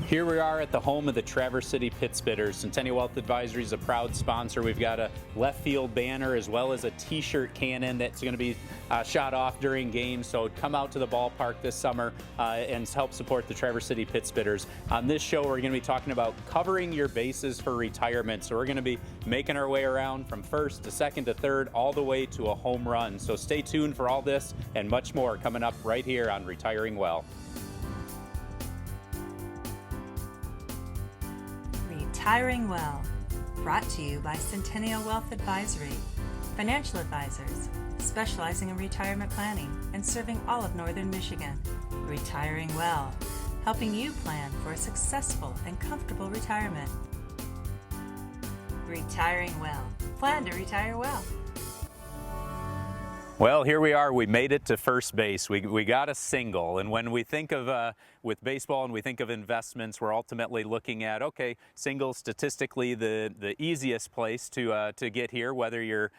Here we are at the home of the Traverse City Pittsbitters. Centennial Wealth Advisory is a proud sponsor. We've got a left field banner as well as a t-shirt cannon that's going to be shot off during games. So come out to the ballpark this summer and help support the Traverse City Pittsbitters. On this show, we're going to be talking about covering your bases for retirement. So we're going to be making our way around from first to second to third, all the way to a home run. So stay tuned for all this and much more coming up right here on Retiring Well. Retiring Well, brought to you by Centennial Wealth Advisory, financial advisors specializing in retirement planning and serving all of Northern Michigan. Retiring Well, helping you plan for a successful and comfortable retirement. Retiring Well, plan to retire well. Well, here we are. We made it to first base. We got a single. And when we think of, with baseball and we think of investments, we're ultimately looking at, okay, singles statistically the easiest place to get here, whether you're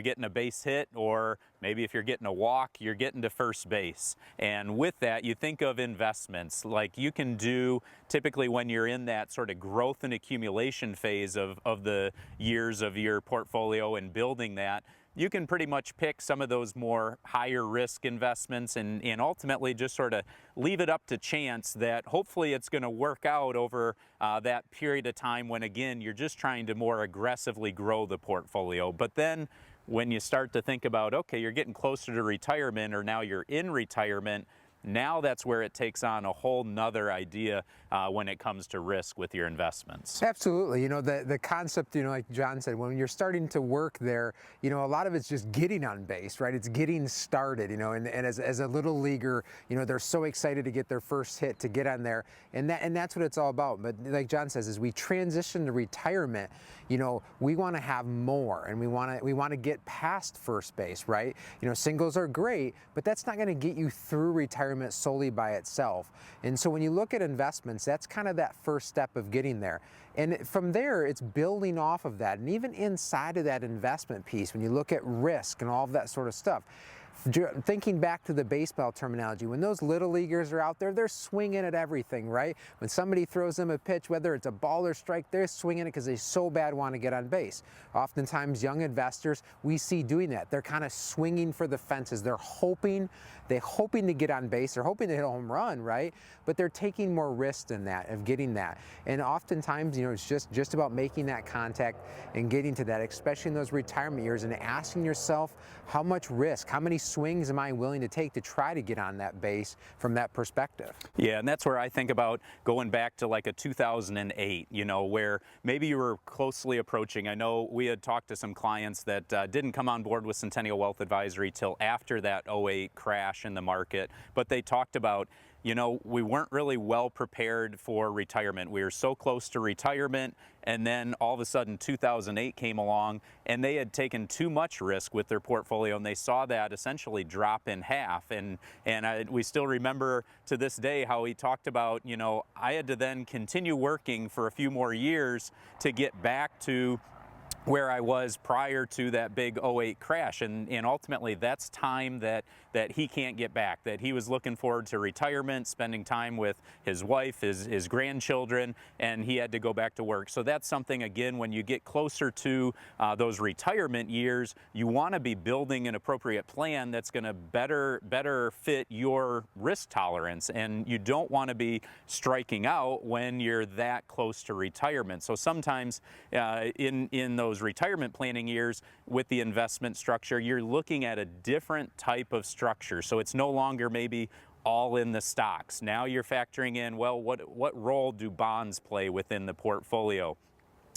getting a base hit or maybe if you're getting a walk, you're getting to first base. And with that, you think of investments like you can do typically when you're in that sort of growth and accumulation phase of the years of your portfolio and building that. You can pretty much pick some of those more higher risk investments and ultimately just sort of leave it up to chance that hopefully it's going to work out over that period of time when, again, you're just trying to more aggressively grow the portfolio. But then when you start to think about, okay, you're getting closer to retirement or now you're in retirement, now that's where it takes on a whole nother idea when it comes to risk with your investments. Absolutely. You know, the concept, you know, like John said, when you're starting to work there, you know, a lot of it's just getting on base, right? It's getting started, you know, and as a little leaguer, you know, they're so excited to get their first hit, to get on there. And that's what it's all about. But like John says, as we transition to retirement, you know, we want to have more and we want to get past first base, right? You know, singles are great, but that's not going to get you through retirement solely by itself. And so when you look at investments, that's kind of that first step of getting there. And from there, it's building off of that. And even inside of that investment piece, when you look at risk and all of that sort of stuff, thinking back to the baseball terminology, when those little leaguers are out there, they're swinging at everything, right? When somebody throws them a pitch, whether it's a ball or strike, they're swinging it because they so bad want to get on base. Oftentimes, young investors, we see doing that. They're kind of swinging for the fences. They're hoping to get on base. They're hoping to hit a home run, right? But they're taking more risk than that, of getting that. And oftentimes, you know, it's just about making that contact and getting to that, especially in those retirement years, and asking yourself, how much risk, how many swings am I willing to take to try to get on that base from that perspective? Yeah, and that's where I think about going back to like a 2008, you know, where maybe you were closely approaching. I know we had talked to some clients that didn't come on board with Centennial Wealth Advisory till after that '08 crash in the market, but they talked about, you know, we weren't really well prepared for retirement. We were so close to retirement, and then all of a sudden 2008 came along and they had taken too much risk with their portfolio, and they saw that essentially drop in half. And we still remember to this day how he talked about, you know, I had to then continue working for a few more years to get back to where I was prior to that big '08 crash, and ultimately that's time that he can't get back, that he was looking forward to retirement, spending time with his wife, his grandchildren, and he had to go back to work. So that's something, again, when you get closer to those retirement years, you want to be building an appropriate plan that's going to better fit your risk tolerance, and you don't want to be striking out when you're that close to retirement. So sometimes in those retirement planning years with the investment structure, you're looking at a different type of structure. So it's no longer maybe all in the stocks. Now you're factoring in, well, what role do bonds play within the portfolio?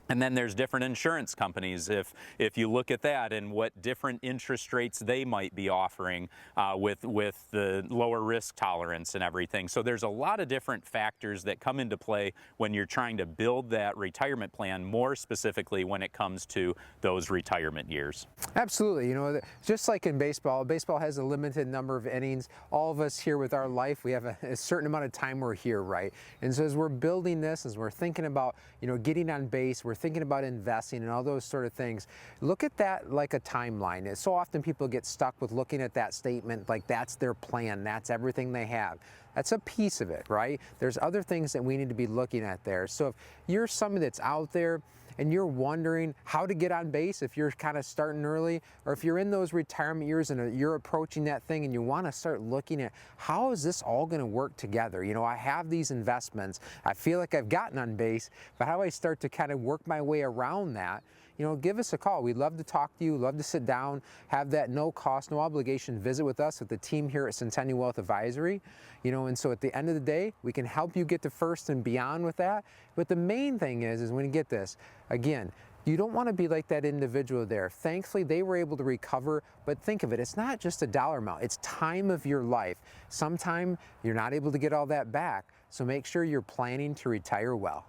And then there's different insurance companies, if you look at that, and what different interest rates they might be offering with the lower risk tolerance and everything. So there's a lot of different factors that come into play when you're trying to build that retirement plan, more specifically when it comes to those retirement years. Absolutely. You know, just like in baseball has a limited number of innings. All of us here with our life, we have a certain amount of time we're here, right? And so as we're building this, as we're thinking about, you know, getting on base, we're thinking about investing and all those sort of things, look at that like a timeline. So often people get stuck with looking at that statement like that's their plan, that's everything they have. That's a piece of it, right? There's other things that we need to be looking at there. So if you're somebody that's out there and you're wondering how to get on base, if you're kind of starting early, or if you're in those retirement years and you're approaching that thing and you want to start looking at how is this all going to work together? You know, I have these investments, I feel like I've gotten on base, but how do I start to kind of work my way around that? You know, give us a call. We'd love to talk to you, love to sit down, have that no cost, no obligation visit with us, with the team here at Centennial Wealth Advisory. You know, and so at the end of the day, we can help you get to first and beyond with that. But the main thing is when you get this, again, you don't want to be like that individual there. Thankfully, they were able to recover, but think of it, it's not just a dollar amount, it's time of your life. Sometime you're not able to get all that back, so make sure you're planning to retire well.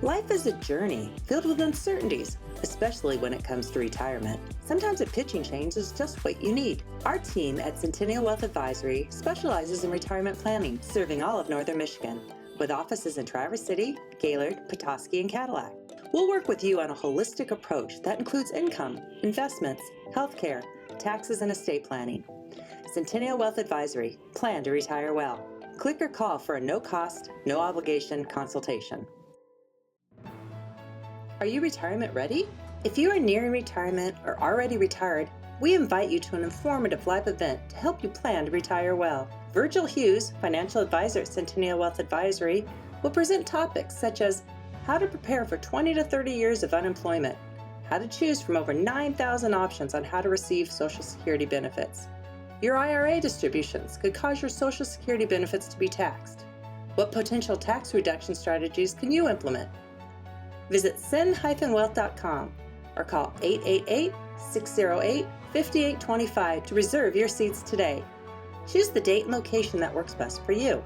Life is a journey filled with uncertainties, especially when it comes to retirement. Sometimes a pitching change is just what you need. Our team at Centennial Wealth Advisory specializes in retirement planning, serving all of Northern Michigan, with offices in Traverse City, Gaylord, Petoskey, and Cadillac. We'll work with you on a holistic approach that includes income, investments, healthcare, taxes, and estate planning. Centennial Wealth Advisory. Plan to retire well. Click or call for a no-cost, no-obligation consultation. Are you retirement ready? If you are nearing retirement or already retired, we invite you to an informative live event to help you plan to retire well. Virgil Hughes, financial advisor at Centennial Wealth Advisory, will present topics such as how to prepare for 20 to 30 years of unemployment, how to choose from over 9,000 options on how to receive Social Security benefits. Your IRA distributions could cause your Social Security benefits to be taxed. What potential tax reduction strategies can you implement? Visit sen-wealth.com or call 888-608-5825 to reserve your seats today. Choose the date and location that works best for you.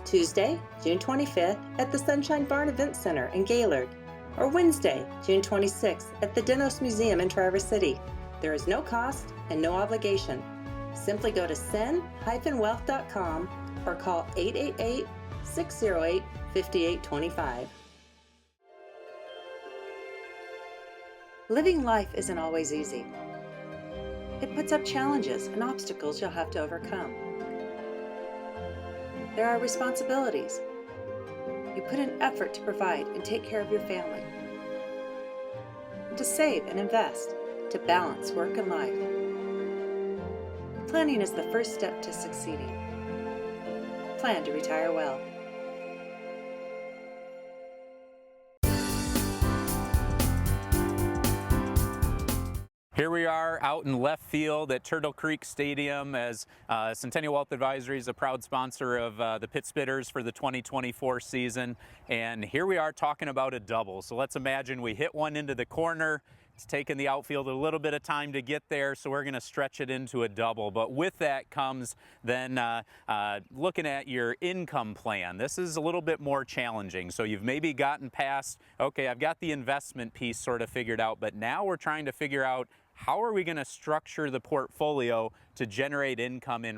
Tuesday, June 25th at the Sunshine Barn Event Center in Gaylord, or Wednesday, June 26th at the Denos Museum in Traverse City. There is no cost and no obligation. Simply go to sen-wealth.com or call 888-608-5825. Living life isn't always easy. It puts up challenges and obstacles you'll have to overcome. There are responsibilities. You put in effort to provide and take care of your family, to save and invest, to balance work and life. Planning is the first step to succeeding. Plan to retire well. Here we are out in left field at Turtle Creek Stadium as Centennial Wealth Advisory is a proud sponsor of the Pit Spitters for the 2024 season. And here we are talking about a double. So let's imagine we hit one into the corner. It's taken the outfield a little bit of time to get there, so we're going to stretch it into a double. But with that comes then looking at your income plan. This is a little bit more challenging. So you've maybe gotten past, okay, I've got the investment piece sort of figured out, but now we're trying to figure out how are we going to structure the portfolio to generate income in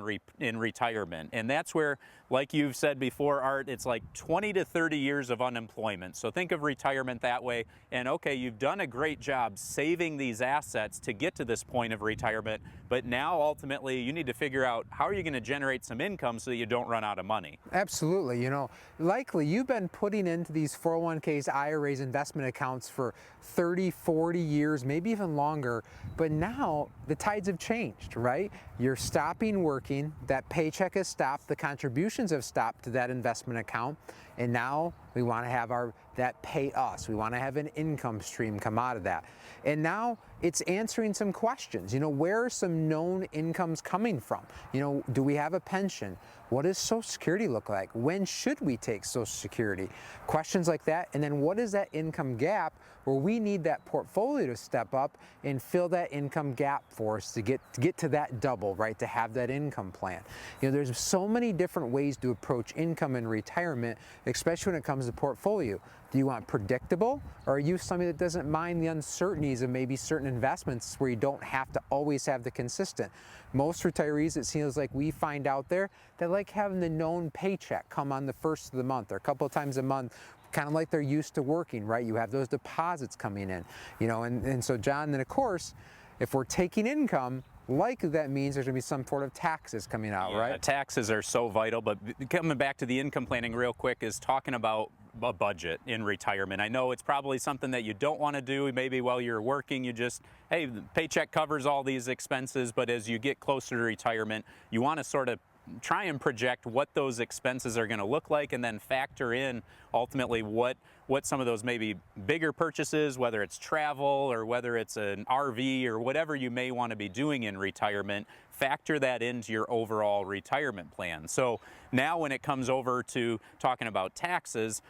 retirement. And that's where, like you've said before, Art, it's like 20 to 30 years of unemployment. So think of retirement that way. And okay, you've done a great job saving these assets to get to this point of retirement, but now ultimately you need to figure out how are you going to generate some income so that you don't run out of money. Absolutely. You know, likely you've been putting into these 401ks, IRAs, investment accounts for 30, 40 years, maybe even longer, but now the tides have changed, right? You're stopping working, that paycheck has stopped, the contributions have stopped to that investment account, and now we want to have that pay us. We want to have an income stream come out of that. And now it's answering some questions. You know, where are some known incomes coming from? You know, do we have a pension? What does Social Security look like? When should we take Social Security? Questions like that. And then what is that income gap where we need that portfolio to step up and fill that income gap for us to get to that double, right? To have that income plan. You know, there's so many different ways to approach income in retirement, especially when it comes to portfolio. Do you want predictable, or are you somebody that doesn't mind the uncertainties of maybe certain investments where you don't have to always have the consistent? Most retirees, it seems like we find out there, that like having the known paycheck come on the first of the month or a couple of times a month, kind of like they're used to working, right? You have those deposits coming in, you know, and so John, then of course, if we're taking income, likely that means there's going to be some sort of taxes coming out, right? Taxes are so vital, but coming back to the income planning real quick is talking about a budget in retirement. I know it's probably something that you don't want to do. Maybe while you're working, you just, hey, the paycheck covers all these expenses, but as you get closer to retirement, you want to sort of try and project what those expenses are going to look like, and then factor in ultimately what some of those maybe bigger purchases, whether it's travel or whether it's an RV or whatever you may want to be doing in retirement, factor that into your overall retirement plan. So now when it comes over to talking about taxes,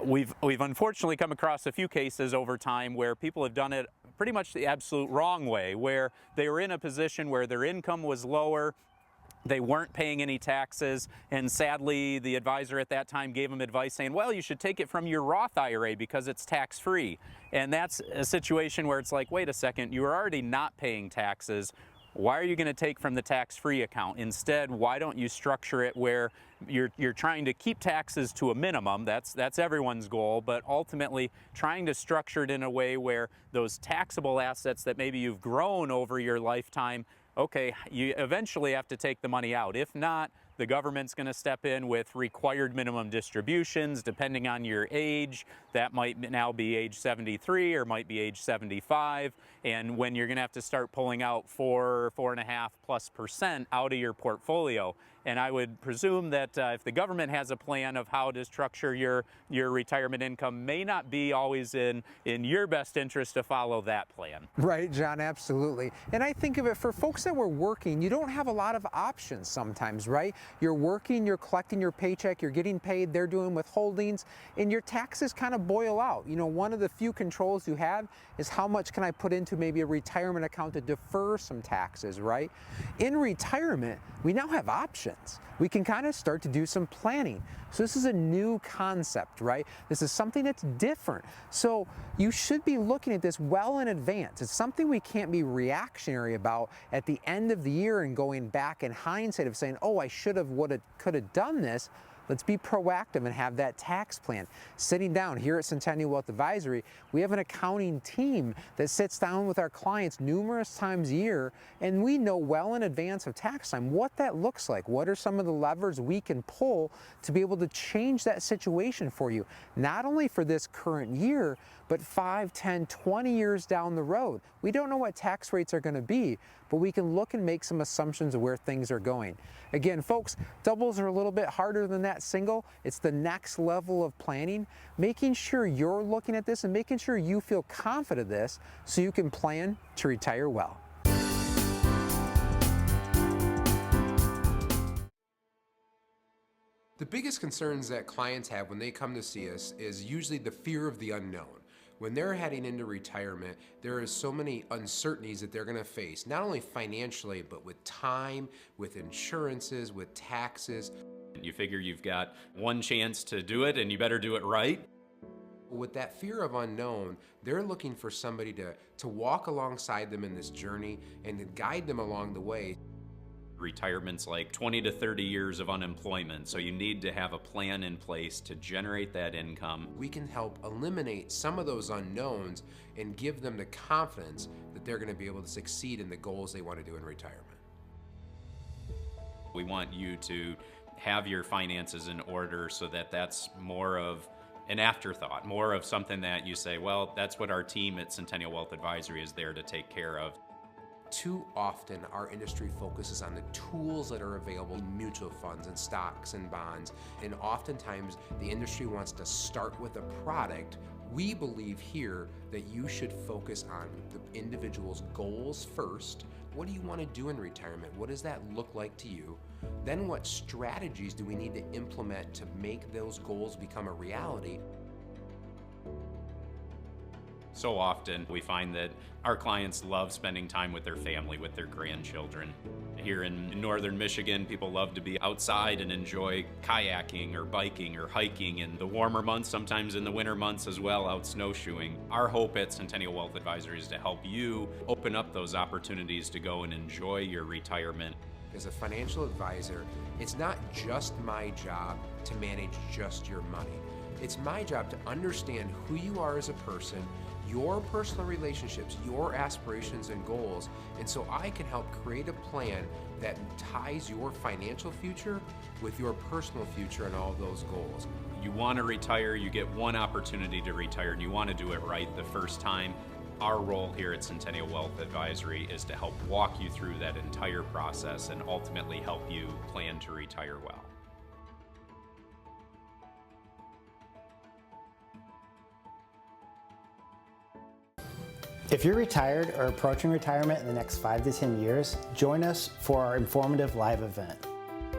we've unfortunately come across a few cases over time where people have done it pretty much the absolute wrong way, where they were in a position where their income was lower, they weren't paying any taxes, and sadly the advisor at that time gave them advice saying, well, you should take it from your Roth IRA because it's tax-free. And that's a situation where it's like, wait a second, you are already not paying taxes. Why are you going to take from the tax-free account? Instead, why don't you structure it where you're trying to keep taxes to a minimum? That's everyone's goal, but ultimately trying to structure it in a way where those taxable assets that maybe you've grown over your lifetime, okay, you eventually have to take the money out. If not, the government's going to step in with required minimum distributions depending on your age. That might now be age 73 or might be age 75. And when you're going to have to start pulling out 4.5+% out of your portfolio. And I would presume that if the government has a plan of how to structure your retirement income, may not be always in your best interest to follow that plan. Right, John, absolutely. And I think of it for folks that were working, you don't have a lot of options sometimes, right? You're working, you're collecting your paycheck, you're getting paid, they're doing withholdings, and your taxes kind of boil out. You know, one of the few controls you have is how much can I put into maybe a retirement account to defer some taxes, right? In retirement, we now have options. We can kind of start to do some planning. So this is a new concept, right? This is something that's different. So you should be looking at this well in advance. It's something we can't be reactionary about at the end of the year and going back in hindsight of saying, oh, I should have, would have, could have done this. Let's be proactive and have that tax plan. Sitting down here at Centennial Wealth Advisory, we have an accounting team that sits down with our clients numerous times a year, and we know well in advance of tax time what that looks like. What are some of the levers we can pull to be able to change that situation for you, not only for this current year, but 5, 10, 20 years down the road. We don't know what tax rates are going to be, but we can look and make some assumptions of where things are going. Again, folks, doubles are a little bit harder than that single. It's the next level of planning, making sure you're looking at this and making sure you feel confident of this so you can plan to retire well. The biggest concerns that clients have when they come to see us is usually the fear of the unknown. When they're heading into retirement, there is so many uncertainties that they're going to face, not only financially, but with time, with insurances, with taxes. You figure you've got one chance to do it and you better do it right. With that fear of unknown, they're looking for somebody to walk alongside them in this journey and to guide them along the way. Retirement's like 20 to 30 years of unemployment, so you need to have a plan in place to generate that income. We can help eliminate some of those unknowns and give them the confidence that they're going to be able to succeed in the goals they want to do in retirement. We want you to have your finances in order so that that's more of an afterthought, more of something that you say, well, that's what our team at Centennial Wealth Advisory is there to take care of. Too often, our industry focuses on the tools that are available in mutual funds and stocks and bonds, and oftentimes the industry wants to start with a product. We believe here that you should focus on the individual's goals first. What do you want to do in retirement? What does that look like to you? Then what strategies do we need to implement to make those goals become a reality? So often we find that our clients love spending time with their family, with their grandchildren. Here in northern Michigan, people love to be outside and enjoy kayaking or biking or hiking in the warmer months, sometimes in the winter months as well, out snowshoeing. Our hope at Centennial Wealth Advisory is to help you open up those opportunities to go and enjoy your retirement. As a financial advisor, it's not just my job to manage just your money. It's my job to understand who you are as a person, your personal relationships, your aspirations and goals, and so I can help create a plan that ties your financial future with your personal future and all those goals. You want to retire, you get one opportunity to retire, and you want to do it right the first time. Our role here at Centennial Wealth Advisory is to help walk you through that entire process and ultimately help you plan to retire well. If you're retired or approaching retirement in the next 5 to 10 years, join us for our informative live event.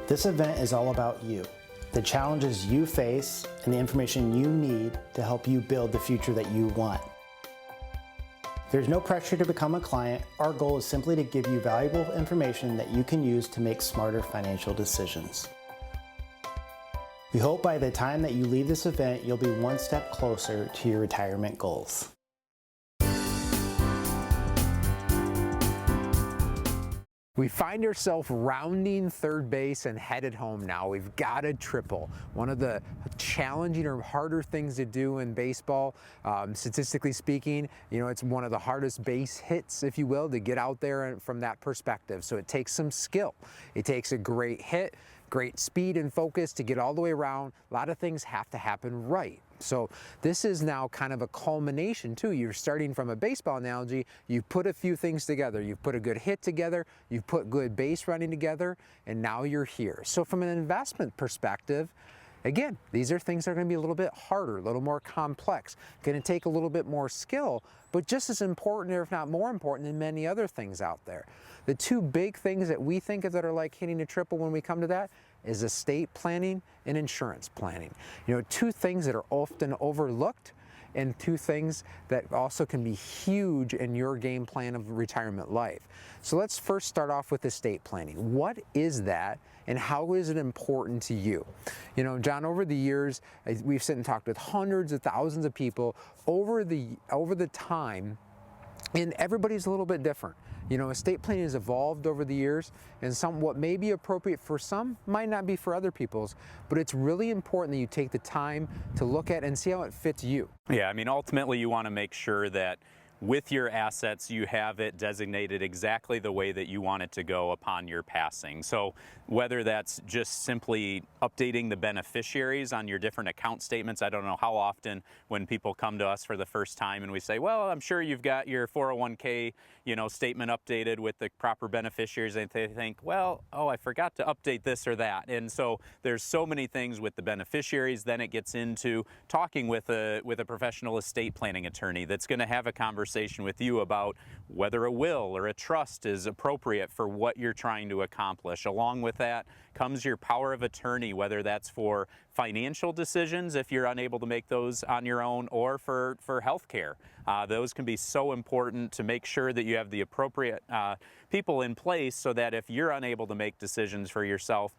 This event is all about you, the challenges you face, and the information you need to help you build the future that you want. There's no pressure to become a client. Our goal is simply to give you valuable information that you can use to make smarter financial decisions. We hope by the time that you leave this event, you'll be one step closer to your retirement goals. We find ourselves rounding third base and headed home now. We've got a triple. One of the challenging or harder things to do in baseball, statistically speaking, it's one of the hardest base hits, if you will, to get out there from that perspective. So it takes some skill. It takes a great hit, great speed and focus to get all the way around. A lot of things have to happen right. So this is now kind of a culmination too. You're starting from a baseball analogy, you put a few things together. You've put a good hit together, you've put good base running together, and now you're here. So from an investment perspective, again, these are things that are going to be a little bit harder, a little more complex, going to take a little bit more skill, but just as important, or if not more important, than many other things out there. The two big things that we think of that are like hitting a triple when we come to that is estate planning and insurance planning. Two things that are often overlooked and two things that also can be huge in your game plan of retirement life. So let's first start off with estate planning. What is that and how is it important to you? John, over the years, we've sit and talked with hundreds of thousands of people over the time, and everybody's a little bit different. Estate planning has evolved over the years, and what may be appropriate for some might not be for other people's, but it's really important that you take the time to look at and see how it fits you. Yeah, ultimately you want to make sure that with your assets, you have it designated exactly the way that you want it to go upon your passing. So whether that's just simply updating the beneficiaries on your different account statements, I don't know how often when people come to us for the first time and we say, well, I'm sure you've got your 401k, statement updated with the proper beneficiaries, and they think, well, I forgot to update this or that. And so there's so many things with the beneficiaries. Then it gets into talking with a professional estate planning attorney that's going to have a conversation with you about whether a will or a trust is appropriate for what you're trying to accomplish. Along with that comes your power of attorney, whether that's for financial decisions if you're unable to make those on your own, or for health care. Those can be so important to make sure that you have the appropriate people in place so that if you're unable to make decisions for yourself,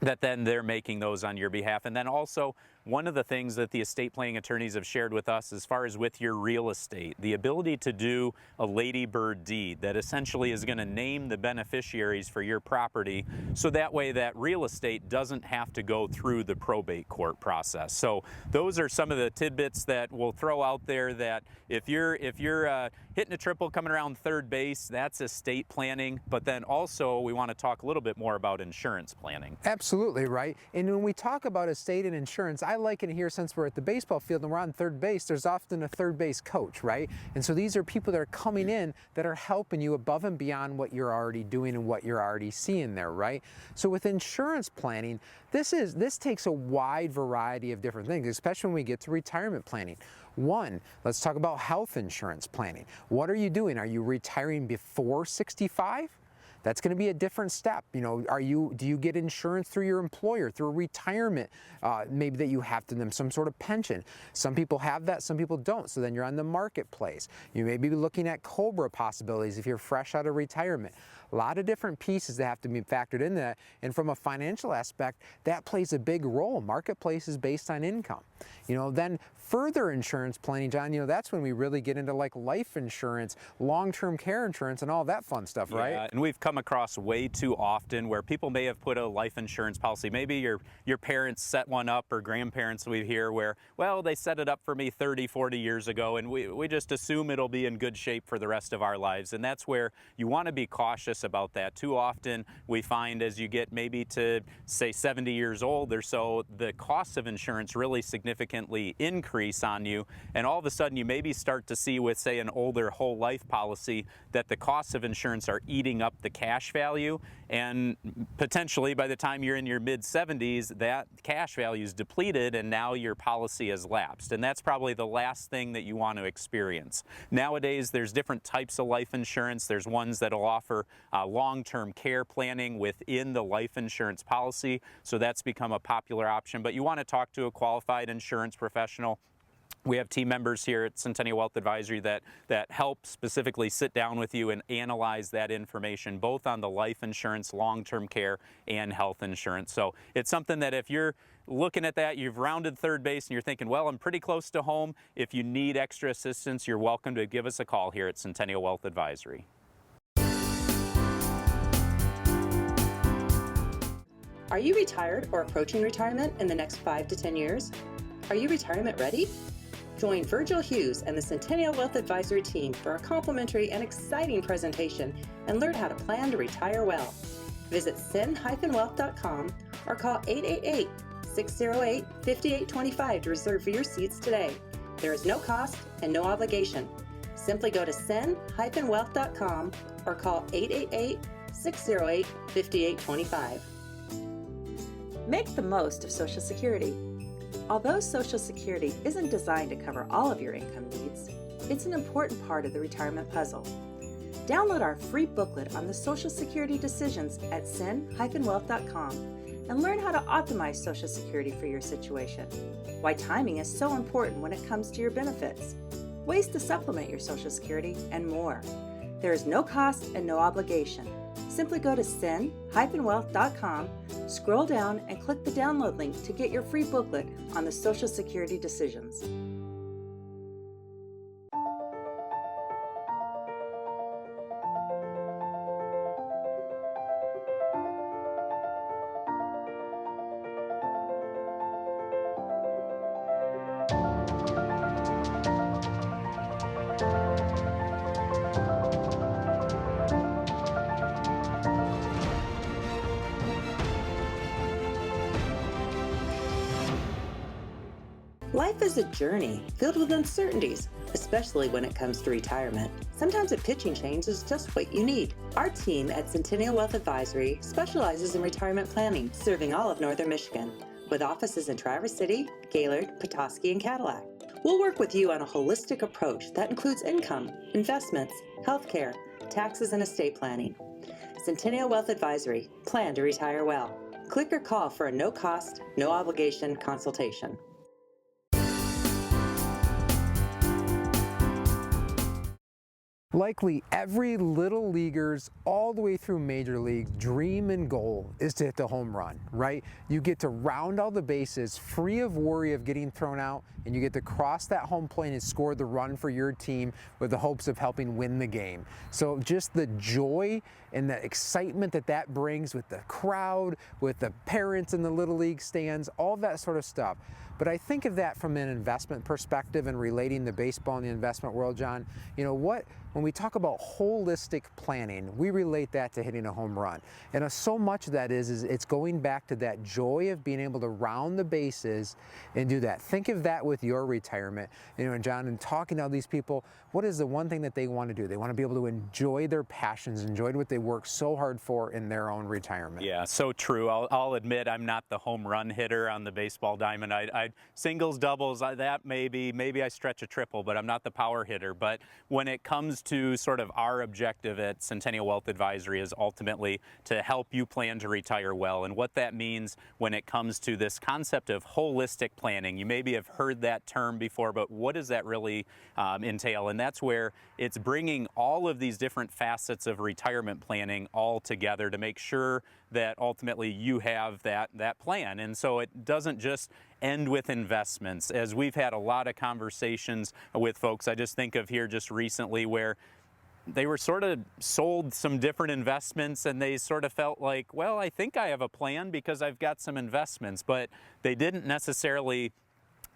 that then they're making those on your behalf. And then also, one of the things that the estate planning attorneys have shared with us as far as with your real estate, the ability to do a ladybird deed that essentially is going to name the beneficiaries for your property, so that way that real estate doesn't have to go through the probate court process. So those are some of the tidbits that we'll throw out there, that if you're hitting a triple coming around third base, that's estate planning. But then also we want to talk a little bit more about insurance planning. Absolutely, right. And when we talk about estate and insurance, I like it here, since we're at the baseball field and we're on third base, there's often a third base coach, right? And so these are people that are coming in that are helping you above and beyond what you're already doing and what you're already seeing there, right? So with insurance planning, this takes a wide variety of different things, especially when we get to retirement planning. One, let's talk about health insurance planning. What are you doing? Are you retiring before 65? That's going to be a different step. Do you get insurance through your employer, through a retirement, maybe that you have to them, some sort of pension? Some people have that, some people don't. So then you're on the marketplace. You may be looking at COBRA possibilities if you're fresh out of retirement. A lot of different pieces that have to be factored in that. And from a financial aspect, that plays a big role. Marketplace is based on income. Then further insurance planning, John, that's when we really get into like life insurance, long-term care insurance, and all that fun stuff, right? Yeah, and we've come across way too often where people may have put a life insurance policy. Maybe your parents set one up, or grandparents we hear where, well, they set it up for me 30, 40 years ago, and we just assume it'll be in good shape for the rest of our lives. And that's where you want to be cautious about that. Too often we find as you get maybe to, say, 70 years old or so, the cost of insurance really significantly increase on you, and all of a sudden you maybe start to see with, say, an older whole life policy that the costs of insurance are eating up the cash value, and potentially by the time you're in your mid-70s, that cash value is depleted and now your policy has lapsed. And that's probably the last thing that you want to experience. Nowadays there's different types of life insurance. There's ones that'll offer long-term care planning within the life insurance policy, so that's become a popular option. But you want to talk to a qualified insurance professional. We have team members here at Centennial Wealth Advisory that help specifically sit down with you and analyze that information, both on the life insurance, long-term care, and health insurance. So it's something that if you're looking at that, you've rounded third base and you're thinking, well, I'm pretty close to home. If you need extra assistance, you're welcome to give us a call here at Centennial Wealth Advisory. Are you retired or approaching retirement in the next 5 to 10 years? Are you retirement ready? Join Virgil Hughes and the Centennial Wealth Advisory team for a complimentary and exciting presentation and learn how to plan to retire well. Visit cen-wealth.com or call 888-608-5825 to reserve your seats today. There is no cost and no obligation. Simply go to cen-wealth.com or call 888-608-5825. Make the most of Social Security. Although Social Security isn't designed to cover all of your income needs, it's an important part of the retirement puzzle. Download our free booklet on the Social Security decisions at cen-wealth.com and learn how to optimize Social Security for your situation, why timing is so important when it comes to your benefits, ways to supplement your Social Security, and more. There is no cost and no obligation. Simply go to cen-wealth.com, scroll down, and click the download link to get your free booklet on the Social Security decisions. Life is a journey filled with uncertainties, especially when it comes to retirement. Sometimes a pitching change is just what you need. Our team at Centennial Wealth Advisory specializes in retirement planning, serving all of Northern Michigan, with offices in Traverse City, Gaylord, Petoskey, and Cadillac. We'll work with you on a holistic approach that includes income, investments, healthcare, taxes, and estate planning. Centennial Wealth Advisory. Plan to retire well. Click or call for a no-cost, no-obligation consultation. Likely every little leaguer's all the way through major leagues dream and goal is to hit the home run, right? You get to round all the bases free of worry of getting thrown out, and you get to cross that home plate and score the run for your team with the hopes of helping win the game. So just the joy and the excitement that brings with the crowd, with the parents in the little league stands, all that sort of stuff. But I think of that from an investment perspective and relating the baseball and the investment world, John. When we talk about holistic planning, we relate that to hitting a home run. And so much of that is it's going back to that joy of being able to round the bases and do that. Think of that with your retirement. And John, and talking to all these people, what is the one thing that they want to do? They want to be able to enjoy their passions, enjoy what they work so hard for in their own retirement. Yeah, so true. I'll admit I'm not the home run hitter on the baseball diamond. I Singles, doubles, that maybe I stretch a triple, but I'm not the power hitter. But when it comes to sort of our objective at Centennial Wealth Advisory is ultimately to help you plan to retire well. And what that means when it comes to this concept of holistic planning, you maybe have heard that term before, but what does that really entail? And that's where it's bringing all of these different facets of retirement planning all together to make sure that ultimately you have that plan. And so it doesn't just end with investments. As we've had a lot of conversations with folks, I just think of here just recently where they were sort of sold some different investments and they sort of felt like, well, I think I have a plan because I've got some investments, but they didn't necessarily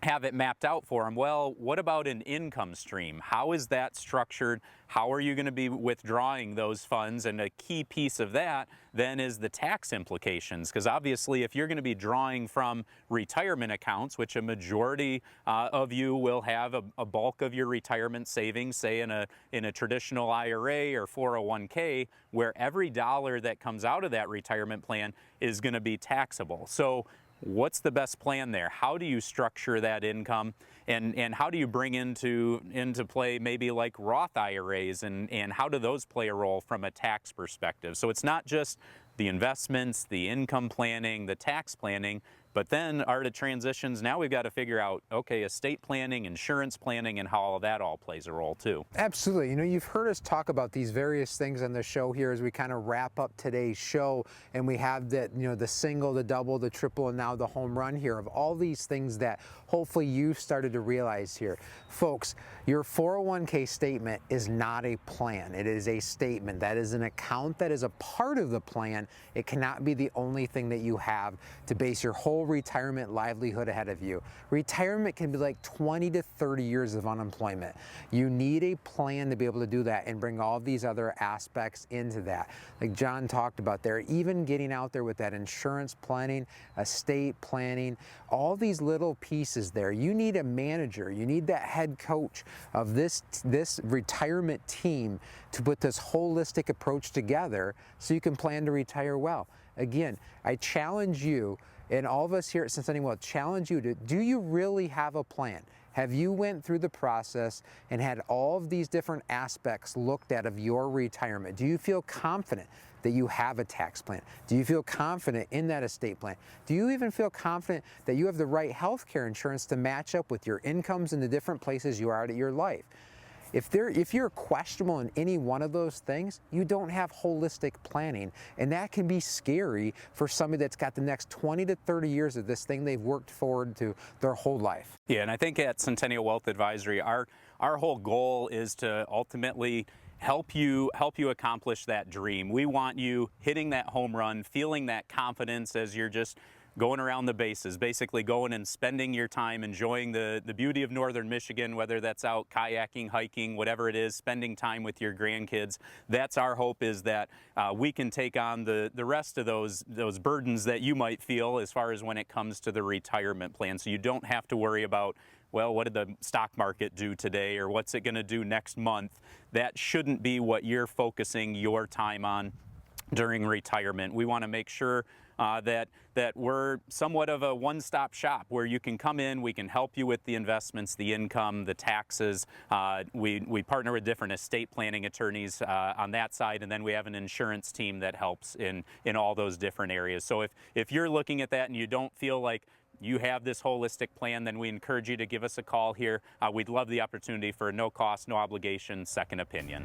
have it mapped out for them. Well, what about an income stream? How is that structured? How are you going to be withdrawing those funds? And a key piece of that then is the tax implications, because obviously if you're going to be drawing from retirement accounts, which a majority of you will have a bulk of your retirement savings, say in a traditional IRA or 401k, where every dollar that comes out of that retirement plan is going to be taxable. So what's the best plan there? How do you structure that income, and how do you bring into play maybe like Roth IRAs, and how do those play a role from a tax perspective? So it's not just the investments, the income planning, the tax planning, but then ARTA transitions, now we've got to figure out, okay, estate planning, insurance planning, and how all of that all plays a role too. Absolutely. You know, you've heard us talk about these various things on the show here as we kind of wrap up today's show, and we have that, you know, the single, the double, the triple, and now the home run here of all these things that hopefully you've started to realize here. Folks, your 401k statement is not a plan. It is a statement. That is an account that is a part of the plan. It cannot be the only thing that you have to base your whole retirement livelihood ahead of you. Retirement can be like 20 to 30 years of unemployment. You need a plan to be able to do that and bring all these other aspects into that. Like John talked about there, even getting out there with that insurance planning, estate planning, all these little pieces there. You need a manager, you need that head coach of this retirement team to put this holistic approach together so you can plan to retire well. Again, I challenge you, and all of us here at Centennial Wealth challenge you to, do you really have a plan? Have you went through the process and had all of these different aspects looked at of your retirement? Do you feel confident that you have a tax plan? Do you feel confident in that estate plan? Do you even feel confident that you have the right health care insurance to match up with your incomes in the different places you are at your life? If you're questionable in any one of those things, you don't have holistic planning, and that can be scary for somebody that's got the next 20 to 30 years of this thing they've worked forward to their whole life. Yeah, and I think at Centennial Wealth Advisory, our whole goal is to ultimately help you accomplish that dream. We want you hitting that home run, feeling that confidence as you're just going around the bases, basically going and spending your time enjoying the beauty of northern Michigan, whether that's out kayaking, hiking, whatever it is, spending time with your grandkids. That's our hope, is that we can take on the rest of those burdens that you might feel as far as when it comes to the retirement plan. So you don't have to worry about, well, what did the stock market do today, or what's it going to do next month? That shouldn't be what you're focusing your time on during retirement. We want to make sure that we're somewhat of a one-stop shop where you can come in, we can help you with the investments, the income, the taxes. We partner with different estate planning attorneys on that side, and then we have an insurance team that helps in all those different areas. So if you're looking at that and you don't feel like you have this holistic plan, then we encourage you to give us a call here. We'd love the opportunity for a no cost, no obligation second opinion.